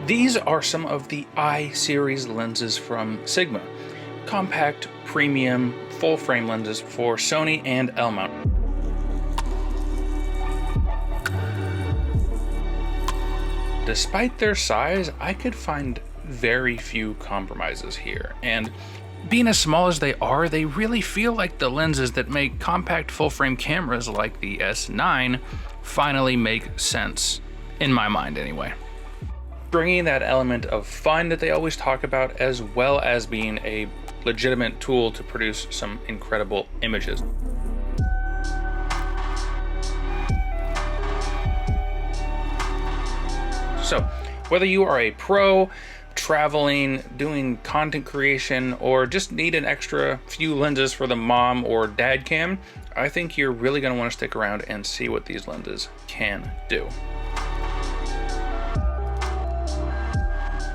These are some of the I series lenses from Sigma. Compact, premium, full frame lenses for Sony and L mount. Despite their size, I could find very few compromises here, and being as small as they are, they really feel like the lenses that make compact full-frame cameras like the S9 finally make sense, in my mind anyway. Bringing that element of fun that they always talk about, as well as being a legitimate tool to produce some incredible images. So, whether you are a pro, traveling, doing content creation, or just need an extra few lenses for the mom or dad cam, I think you're really going to want to stick around and see what these lenses can do.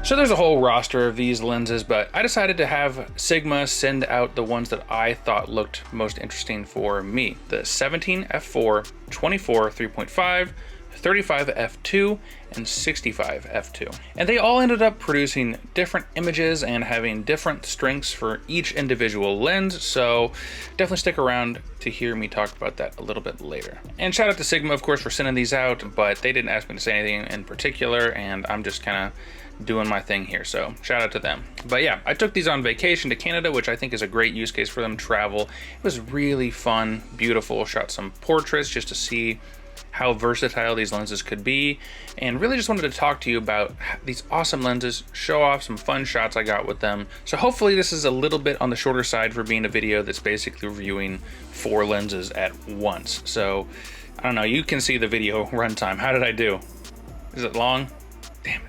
So there's a whole roster of these lenses, but I decided to have Sigma send out the ones that I thought looked most interesting for me. The 17 f4, 24 3.5, 35 f2, and 65 f2. And they all ended up producing different images and having different strengths for each individual lens, so definitely stick around to hear me talk about that a little bit later. And shout out to Sigma, of course, for sending these out, but they didn't ask me to say anything in particular, and I'm just kind of doing my thing here, so shout out to them. But yeah, I took these on vacation to Canada, which I think is a great use case for them to travel. It was really fun, beautiful, shot some portraits just to see how versatile these lenses could be, and really just wanted to talk to you about these awesome lenses, show off some fun shots I got with them. So hopefully this is a little bit on the shorter side for being a video that's basically reviewing 4 lenses at once. So I don't know, you can see the video runtime. How did I do? Is it long? Damn it.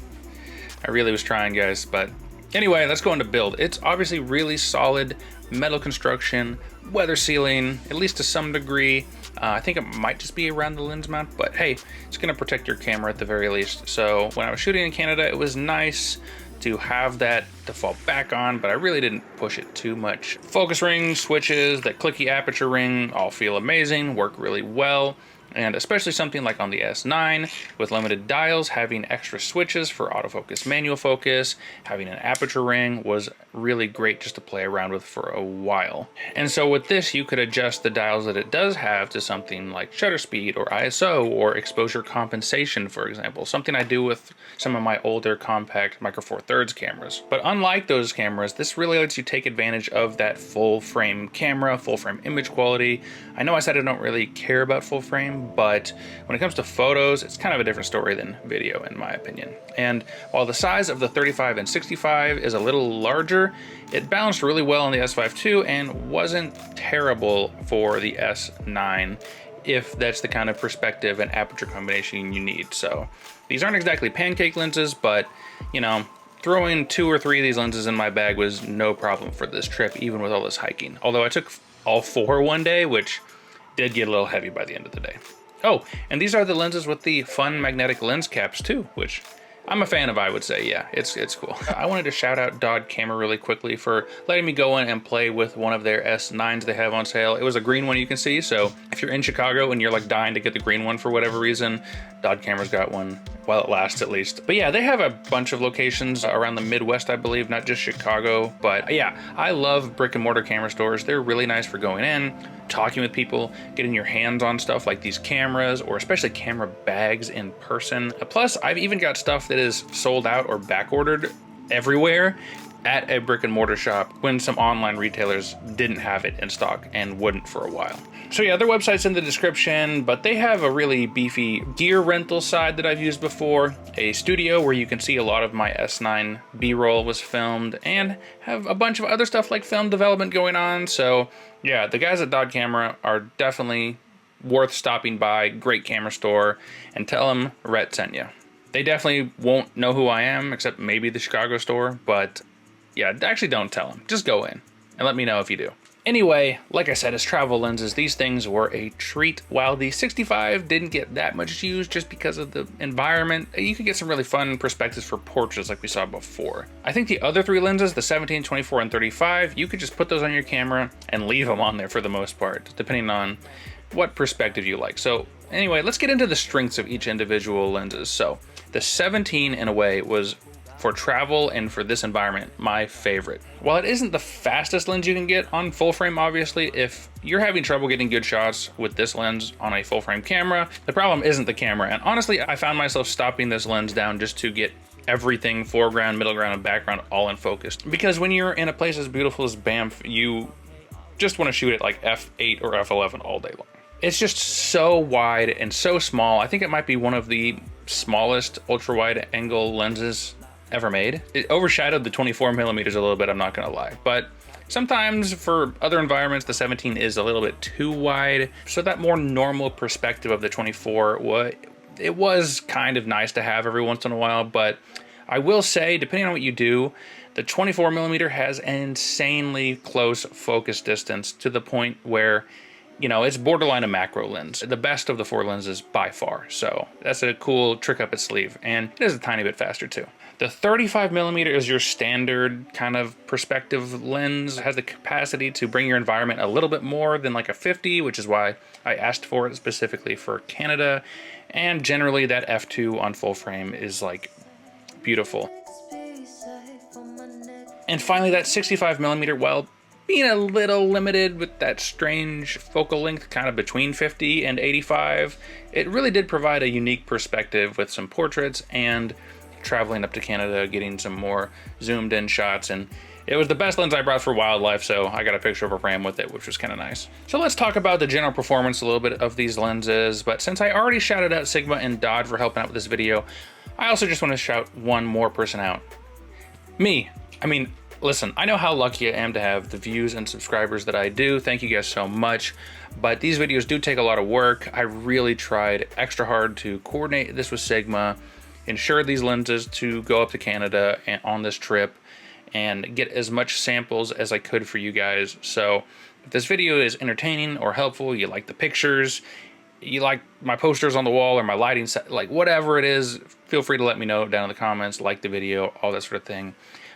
I really was trying, guys, but anyway, let's go into build. It's obviously really solid metal construction, weather sealing, at least to some degree. I think it might just be around the lens mount, but hey, it's gonna protect your camera at the very least. So when I was shooting in Canada, it was nice to have that to fall back on, but I really didn't push it too much. Focus ring, switches, that clicky aperture ring all feel amazing, work really well. And especially something like on the S9 with limited dials, having extra switches for autofocus, manual focus, having an aperture ring was really great just to play around with for a while. And so with this, you could adjust the dials that it does have to something like shutter speed or ISO or exposure compensation, for example, something I do with some of my older compact Micro Four Thirds cameras. But unlike those cameras, this really lets you take advantage of that full frame camera, full frame image quality. I know I said I don't really care about full frame, but when it comes to photos, it's kind of a different story than video in my opinion. And while the size of the 35 and 65 is a little larger, it balanced really well on the S5 II and wasn't terrible for the S9 if that's the kind of perspective and aperture combination you need. So these aren't exactly pancake lenses, but you know, throwing 2 or 3 of these lenses in my bag was no problem for this trip, even with all this hiking. Although I took all 4 one day, which did get a little heavy by the end of the day. Oh, and these are the lenses with the fun magnetic lens caps too, which I'm a fan of, I would say. Yeah, it's cool. I wanted to shout out Dodd Camera really quickly for letting me go in and play with one of their S9s they have on sale. It was a green one, you can see, so if you're in Chicago and you're like dying to get the green one for whatever reason, Dodd Camera's got one while it lasts at least. But yeah, they have a bunch of locations around the Midwest, I believe, not just Chicago. But yeah, I love brick and mortar camera stores. They're really nice for going in, talking with people, getting your hands on stuff like these cameras, or especially camera bags in person. Plus, I've even got stuff that is sold out or back ordered everywhere at a brick and mortar shop when some online retailers didn't have it in stock and wouldn't for a while. So yeah, their website's in the description, but they have a really beefy gear rental side that I've used before, a studio where you can see a lot of my S9 B-roll was filmed, and have a bunch of other stuff like film development going on. So yeah, the guys at Dodd Camera are definitely worth stopping by. Great camera store, and tell them Rhett sent you. They definitely won't know who I am, except maybe the Chicago store, but yeah, actually don't tell them. Just go in and let me know if you do. Anyway, like I said, as travel lenses, these things were a treat. While the 65 didn't get that much use just because of the environment, you could get some really fun perspectives for portraits like we saw before. I think the other 3 lenses, the 17, 24, and 35, you could just put those on your camera and leave them on there for the most part, depending on what perspective you like. So anyway, let's get into the strengths of each individual lenses. So the 17 in a way was for travel and for this environment, my favorite. While it isn't the fastest lens you can get on full frame, obviously, if you're having trouble getting good shots with this lens on a full frame camera, the problem isn't the camera. And honestly, I found myself stopping this lens down just to get everything, foreground, middle ground, and background all in focus. Because when you're in a place as beautiful as Banff, you just want to shoot it like f8 or f11 all day long. It's just so wide and so small. I think it might be one of the smallest ultra wide angle lenses ever made. It overshadowed the 24 millimeters a little bit, I'm not gonna lie. But sometimes for other environments, the 17 is a little bit too wide. So that more normal perspective of the 24, it was kind of nice to have every once in a while. But I will say, depending on what you do, the 24 millimeter has an insanely close focus distance to the point where, you know, it's borderline a macro lens. The best of the 4 lenses by far. So that's a cool trick up its sleeve. And it is a tiny bit faster too. The 35 millimeter is your standard kind of perspective lens. It has the capacity to bring your environment a little bit more than like a 50, which is why I asked for it specifically for Canada. And generally that f2 on full frame is like beautiful. And finally that 65 millimeter, well, being a little limited with that strange focal length kind of between 50 and 85, it really did provide a unique perspective with some portraits and traveling up to Canada, getting some more zoomed in shots. And it was the best lens I brought for wildlife, so I got a picture of a ram with it, which was kind of nice. So let's talk about the general performance a little bit of these lenses. But since I already shouted out Sigma and Dodd for helping out with this video, I also just want to shout one more person out. Me. I mean, listen, I know how lucky I am to have the views and subscribers that I do. Thank you guys so much. But these videos do take a lot of work. I really tried extra hard to coordinate this with Sigma, ensure these lenses to go up to Canada and on this trip, and get as much samples as I could for you guys. So if this video is entertaining or helpful, you like the pictures, you like my posters on the wall or my lighting set, like whatever it is, feel free to let me know down in the comments, like the video, all that sort of thing.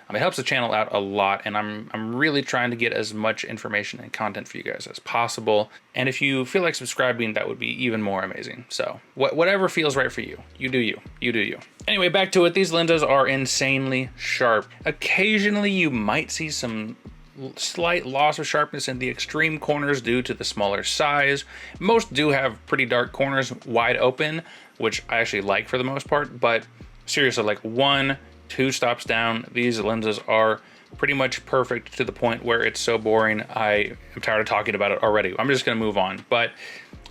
It helps the channel out a lot, and I'm really trying to get as much information and content for you guys as possible. And if you feel like subscribing, that would be even more amazing. So whatever feels right for you, you do you, you do you. Anyway, back to it. These lenses are insanely sharp. Occasionally you might see some slight loss of sharpness in the extreme corners due to the smaller size. Most do have pretty dark corners wide open, which I actually like for the most part, but seriously, like 1-2 stops down, these lenses are pretty much perfect to the point where it's so boring I am tired of talking about it already. I'm just gonna move on. But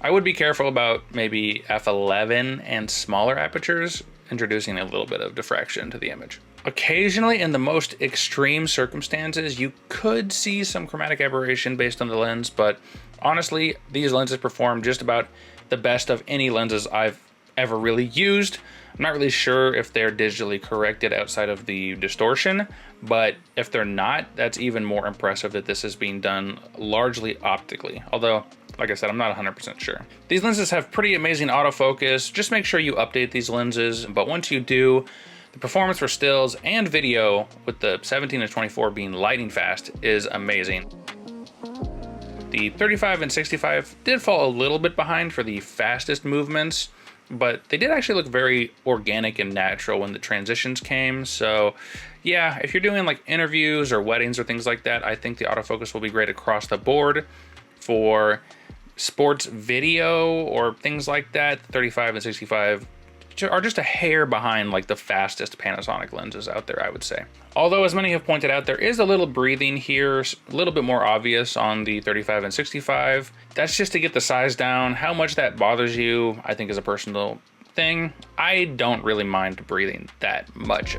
I would be careful about maybe f11 and smaller apertures, introducing a little bit of diffraction to the image. Occasionally, in the most extreme circumstances, you could see some chromatic aberration based on the lens, but honestly, these lenses perform just about the best of any lenses I've ever really used. I'm not really sure if they're digitally corrected outside of the distortion, but if they're not, that's even more impressive that this is being done largely optically. Although, like I said, I'm not 100% sure. These lenses have pretty amazing autofocus. Just make sure you update these lenses, but once you do, the performance for stills and video with the 17 and 24 being lightning fast is amazing. The 35 and 65 did fall a little bit behind for the fastest movements, but they did actually look very organic and natural when the transitions came. So yeah, if you're doing like interviews or weddings or things like that, I think the autofocus will be great across the board. For sports video or things like that, 35 and 65 are just a hair behind like the fastest Panasonic lenses out there, I would say. Although, as many have pointed out, there is a little breathing here, a little bit more obvious on the 35 and 65. That's just to get the size down. How much that bothers you, I think, is a personal thing. I don't really mind breathing that much.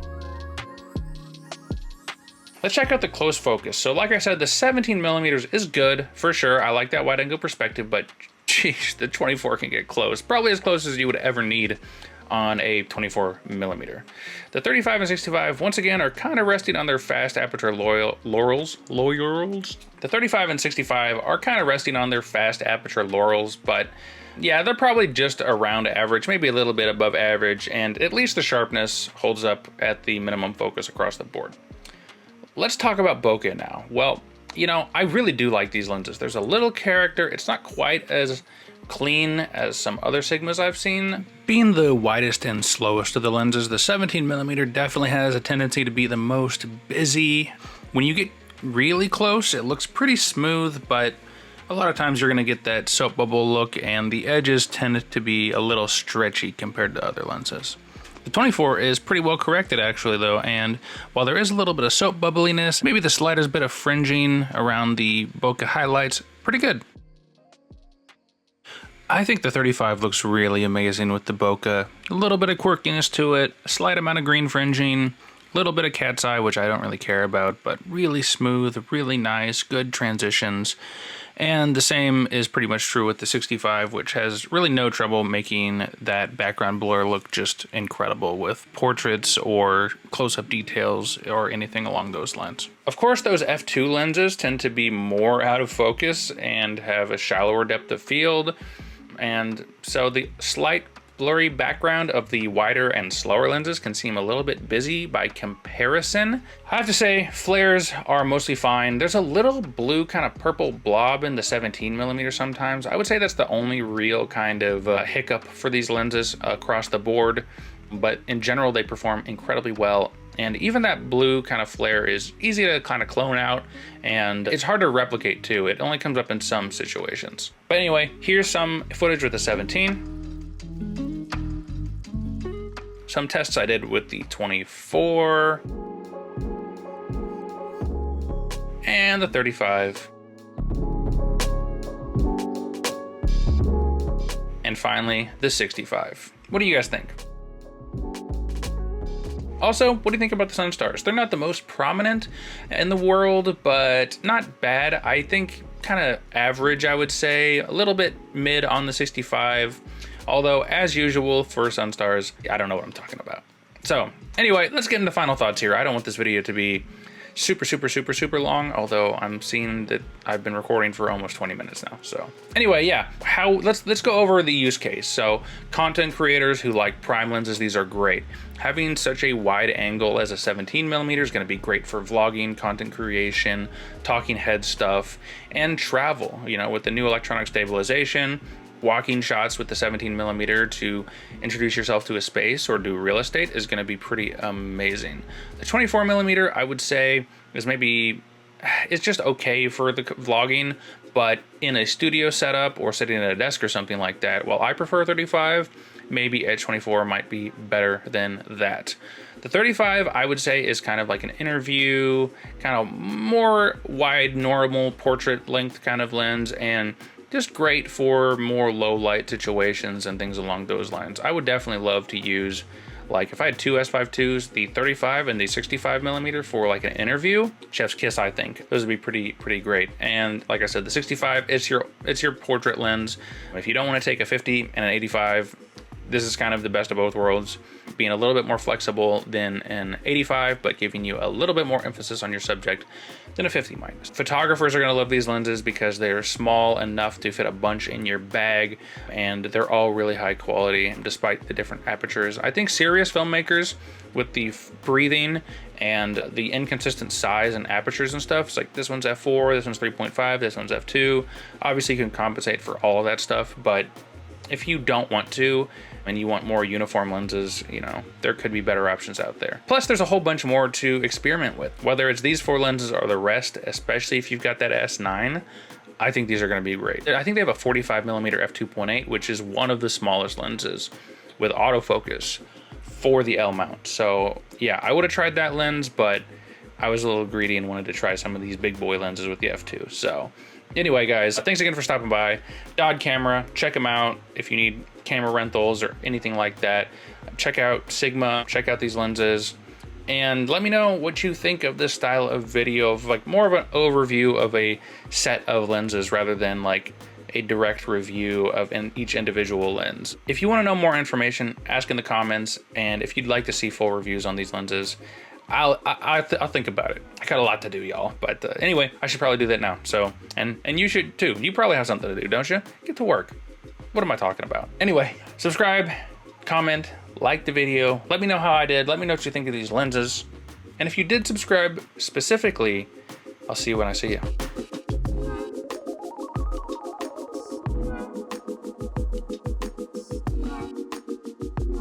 Let's check out the close focus. So like I said, the 17 millimeters is good for sure. I like that wide angle perspective, but geez, the 24 can get close. Probably as close as you would ever need on a 24 millimeter. The 35 and 65, once again, are kind of resting on their fast aperture laurels. The 35 and 65 are kind of resting on their fast aperture laurels, but yeah, they're probably just around average, maybe a little bit above average, and at least the sharpness holds up at the minimum focus across the board. Let's talk about bokeh now. Well, you know, I really do like these lenses. There's a little character. It's not quite as clean as some other Sigmas I've seen. Being the widest and slowest of the lenses, the 17mm definitely has a tendency to be the most busy. When you get really close, it looks pretty smooth, but a lot of times you're gonna get that soap bubble look, and the edges tend to be a little stretchy compared to other lenses. The 24 is pretty well corrected actually though, and while there is a little bit of soap bubbliness, maybe the slightest bit of fringing around the bokeh highlights, pretty good. I think the 35 looks really amazing with the bokeh. A little bit of quirkiness to it, a slight amount of green fringing, a little bit of cat's eye, which I don't really care about, but really smooth, really nice, good transitions. And the same is pretty much true with the 65, which has really no trouble making that background blur look just incredible with portraits or close-up details or anything along those lines. Of course, those f2 lenses tend to be more out of focus and have a shallower depth of field, and so the slight blurry background of the wider and slower lenses can seem a little bit busy by comparison. I have to say, flares are mostly fine. There's a little blue kind of purple blob in the 17mm sometimes. I would say that's the only real kind of hiccup for these lenses across the board, but in general they perform incredibly well. And even that blue kind of flare is easy to kind of clone out, and it's hard to replicate too. It only comes up in some situations. But anyway, here's some footage with the 17. Some tests I did with the 24 and the 35. And finally, the 65. What do you guys think? Also, what do you think about the Sunstars? They're not the most prominent in the world, but not bad. I think kind of average, I would say. A little bit mid on the 65. Although, as usual for Sunstars, I don't know what I'm talking about. So, anyway, let's get into final thoughts here. I don't want this video to be super long, although I'm seeing that I've been recording for almost 20 minutes now. So, anyway, yeah, let's go over the use case. So, content creators who like prime lenses, these are great. Having such a wide angle as a 17mm is going to be great for vlogging, content creation, talking head stuff, and travel. You know, with the new electronic stabilization, walking shots with the 17mm to introduce yourself to a space or do real estate is going to be pretty amazing. The 24mm, I would say, is it's just okay for the vlogging, but in a studio setup or sitting at a desk or something like that, while I prefer 35, maybe a 24 might be better than that. The 35, I would say, is kind of like an interview, kind of more wide, normal portrait length kind of lens, and just great for more low light situations and things along those lines. I would definitely love to use, like if I had two S5 IIs, the 35 and the 65mm for like an interview, chef's kiss, I think. Those would be pretty great. And like I said, the 65, it's your portrait lens. If you don't want to take a 50 and an 85, this is kind of the best of both worlds, being a little bit more flexible than an 85, but giving you a little bit more emphasis on your subject than a 50 might. Photographers are going to love these lenses because they're small enough to fit a bunch in your bag, and they're all really high quality despite the different apertures. I think serious filmmakers with the breathing and the inconsistent size and apertures and stuff, it's like this one's f4, this one's 3.5, this one's f2. Obviously you can compensate for all of that stuff, but if you don't want to and you want more uniform lenses, you know, there could be better options out there. Plus, there's a whole bunch more to experiment with. Whether it's these 4 lenses or the rest, especially if you've got that S9, I think these are going to be great. I think they have a 45mm f2.8, which is one of the smallest lenses with autofocus for the L mount. So yeah, I would have tried that lens, but I was a little greedy and wanted to try some of these big boy lenses with the f2. So anyway, guys, thanks again for stopping by. Dod Camera, check them out if you need camera rentals or anything like that. Check out Sigma, check out these lenses, and let me know what you think of this style of video, of like more of an overview of a set of lenses rather than like a direct review of each individual lens. If you want to know more information, ask in the comments, and if you'd like to see full reviews on these lenses, I'll think about it. I got a lot to do, y'all. But anyway, I should probably do that now. So, and you should too. You probably have something to do, don't you? Get to work. What am I talking about? Anyway, subscribe, comment, like the video. Let me know how I did. Let me know what you think of these lenses. And if you did subscribe specifically, I'll see you when I see you.